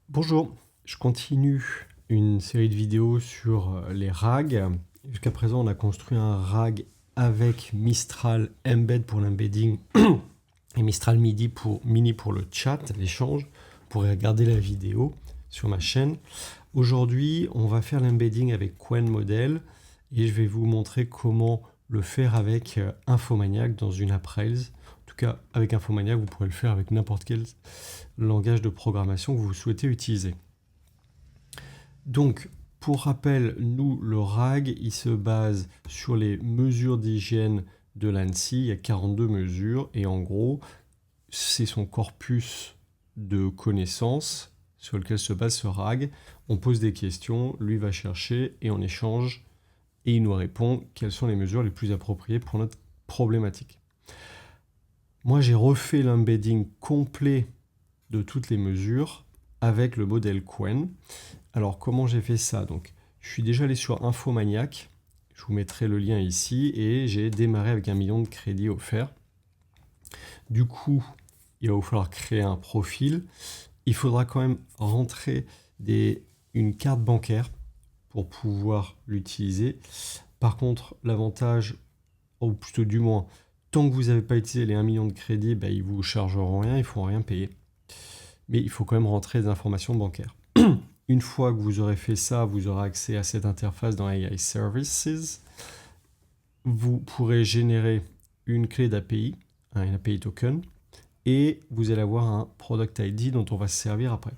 Bonjour, je continue une série de vidéos sur les RAG. Jusqu'à présent, on a construit un RAG avec Mistral Embed pour l'embedding et Mistral Mini pour le chat, l'échange. Vous pourrez regarder la vidéo sur ma chaîne. Aujourd'hui, on va faire l'embedding avec Qwen Model et je vais vous montrer comment le faire avec Infomaniac dans une app Rails. En tout cas, avec Infomaniac, vous pourrez le faire avec n'importe quel langage de programmation que vous souhaitez utiliser. Donc, pour rappel, nous, le RAG, il se base sur les mesures d'hygiène de l'ANSI. Il y a 42 mesures et en gros, c'est son corpus de connaissances sur lequel se base ce RAG. On pose des questions, lui va chercher et on échange et il nous répond quelles sont les mesures les plus appropriées pour notre problématique. Moi, j'ai refait l'embedding complet de toutes les mesures avec le modèle Qwen. Alors, comment j'ai fait ça? Donc, je suis déjà allé sur Infomaniac. Je vous mettrai le lien ici et j'ai démarré avec 1 million de crédits offerts. Du coup, il va vous falloir créer un profil. Il faudra quand même rentrer une carte bancaire pour pouvoir l'utiliser. Par contre, l'avantage, ou plutôt du moins, tant que vous n'avez pas utilisé les 1 million de crédits, ils ne vous chargeront rien, ils ne feront rien payer. Mais il faut quand même rentrer des informations bancaires. Une fois que vous aurez fait ça, vous aurez accès à cette interface dans AI Services. Vous pourrez générer une clé d'API, un API token, et vous allez avoir un Product ID dont on va se servir après.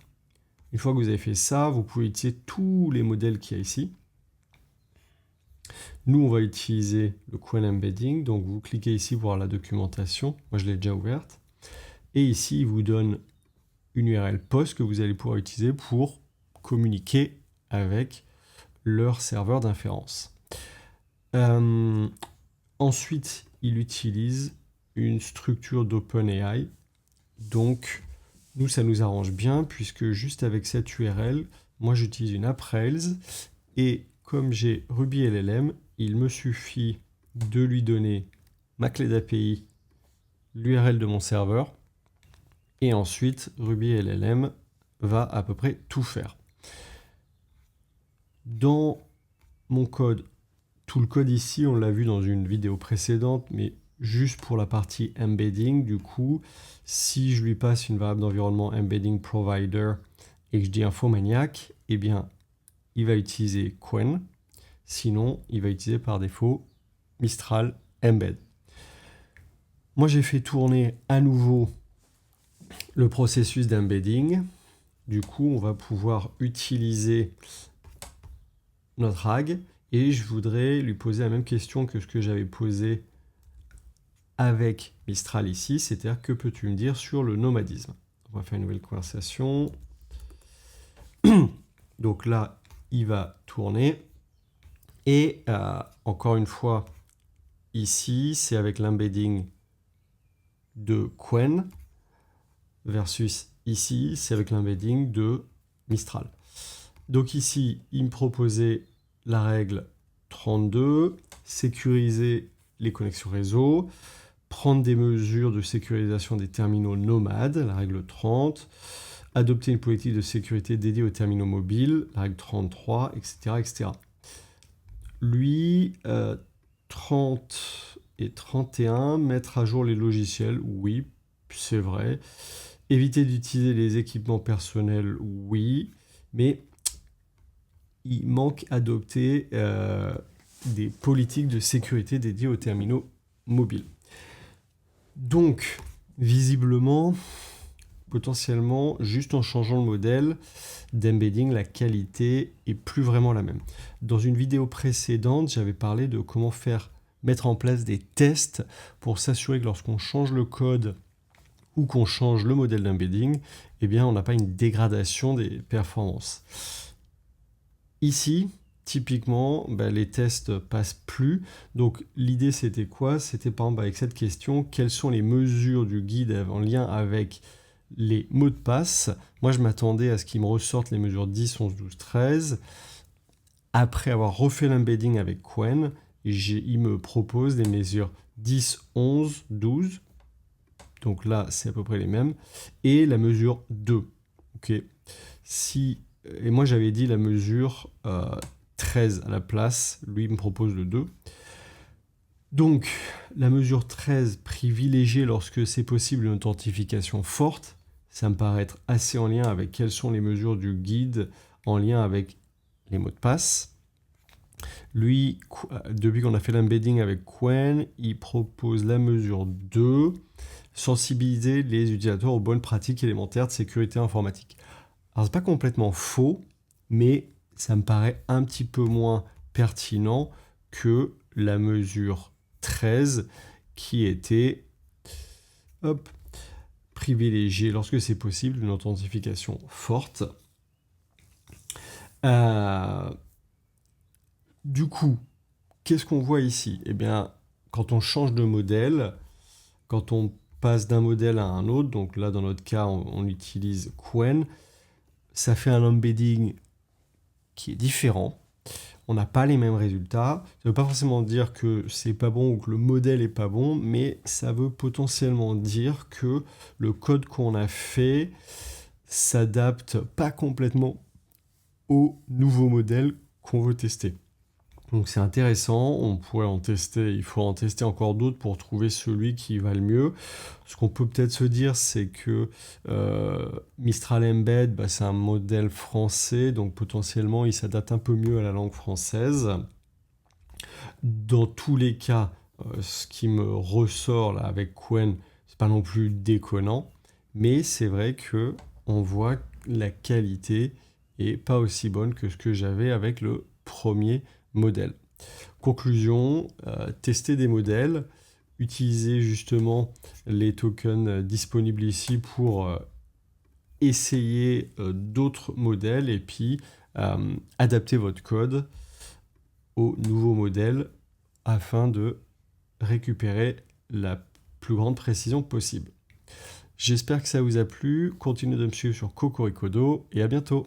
Une fois que vous avez fait ça, vous pouvez utiliser tous les modèles qu'il y a ici. Nous, on va utiliser le Qwen Embedding. Donc, vous cliquez ici pour voir la documentation. Moi, je l'ai déjà ouverte. Et ici, il vous donne une URL POST que vous allez pouvoir utiliser pour communiquer avec leur serveur d'inférence. Ensuite, il utilise une structure d'OpenAI. Donc, nous, ça nous arrange bien puisque juste avec cette URL, moi, j'utilise une app Rails et comme j'ai Ruby LLM, il me suffit de lui donner ma clé d'API, l'URL de mon serveur et ensuite, Ruby LLM va à peu près tout faire. Dans mon code, tout le code ici, on l'a vu dans une vidéo précédente, mais juste pour la partie embedding, du coup, si je lui passe une variable d'environnement embedding provider et que je dis Infomaniac, eh bien, il va utiliser Qwen. Sinon, il va utiliser par défaut Mistral Embed. Moi, j'ai fait tourner à nouveau le processus d'embedding. Du coup, on va pouvoir utiliser notre RAG et je voudrais lui poser la même question que ce que j'avais posé avec Mistral ici, c'est-à-dire que peux-tu me dire sur le nomadisme? On va faire une nouvelle conversation. Donc là, il va tourner. Et encore une fois, ici, c'est avec l'embedding de Qwen versus ici, c'est avec l'embedding de Mistral. Donc ici, il me proposait la règle 32, sécuriser les connexions réseau, prendre des mesures de sécurisation des terminaux nomades, la règle 30, adopter une politique de sécurité dédiée aux terminaux mobiles, la règle 33, etc. etc. Lui, 30 et 31, mettre à jour les logiciels, oui, c'est vrai. Éviter d'utiliser les équipements personnels, oui, mais il manque adopter des politiques de sécurité dédiées aux terminaux mobiles. Donc, visiblement, potentiellement, juste en changeant le modèle d'embedding, la qualité est plus vraiment la même. Dans une vidéo précédente, j'avais parlé de comment mettre en place des tests pour s'assurer que lorsqu'on change le code ou qu'on change le modèle d'embedding, eh bien, on n'a pas une dégradation des performances. Ici, typiquement, les tests passent plus. Donc, l'idée, c'était quoi? C'était par exemple avec cette question, quelles sont les mesures du guide en lien avec les mots de passe? Moi, je m'attendais à ce qu'il me ressorte les mesures 10, 11, 12, 13. Après avoir refait l'embedding avec Qwen, il me propose des mesures 10, 11, 12. Donc là, c'est à peu près les mêmes. Et la mesure 2. Okay. Et moi j'avais dit la mesure 13 à la place, lui il me propose le 2. Donc la mesure 13 privilégiée lorsque c'est possible une authentification forte, ça me paraît être assez en lien avec quelles sont les mesures du guide en lien avec les mots de passe. Lui, depuis qu'on a fait l'embedding avec Qwen, il propose la mesure 2, sensibiliser les utilisateurs aux bonnes pratiques élémentaires de sécurité informatique. Alors c'est pas complètement faux, mais ça me paraît un petit peu moins pertinent que la mesure 13 qui était privilégiée lorsque c'est possible une authentification forte. Du coup, qu'est-ce qu'on voit ici? Eh bien, quand on change de modèle, quand on passe d'un modèle à un autre, donc là dans notre cas on utilise Qwen, ça fait un embedding qui est différent. On n'a pas les mêmes résultats. Ça ne veut pas forcément dire que c'est pas bon ou que le modèle est pas bon, mais ça veut potentiellement dire que le code qu'on a fait s'adapte pas complètement au nouveau modèle qu'on veut tester. Donc c'est intéressant, on pourrait en tester, il faut en tester encore d'autres pour trouver celui qui va le mieux. Ce qu'on peut peut-être se dire, c'est que Mistral Embed, c'est un modèle français, donc potentiellement il s'adapte un peu mieux à la langue française. Dans tous les cas, ce qui me ressort là avec Qwen, c'est pas non plus déconnant, mais c'est vrai que on voit que la qualité est pas aussi bonne que ce que j'avais avec le premier modèle. Conclusion, tester des modèles, utiliser justement les tokens disponibles ici pour essayer d'autres modèles et puis adapter votre code au nouveau modèle afin de récupérer la plus grande précision possible. J'espère que ça vous a plu, continuez de me suivre sur Cocoricodo et à bientôt.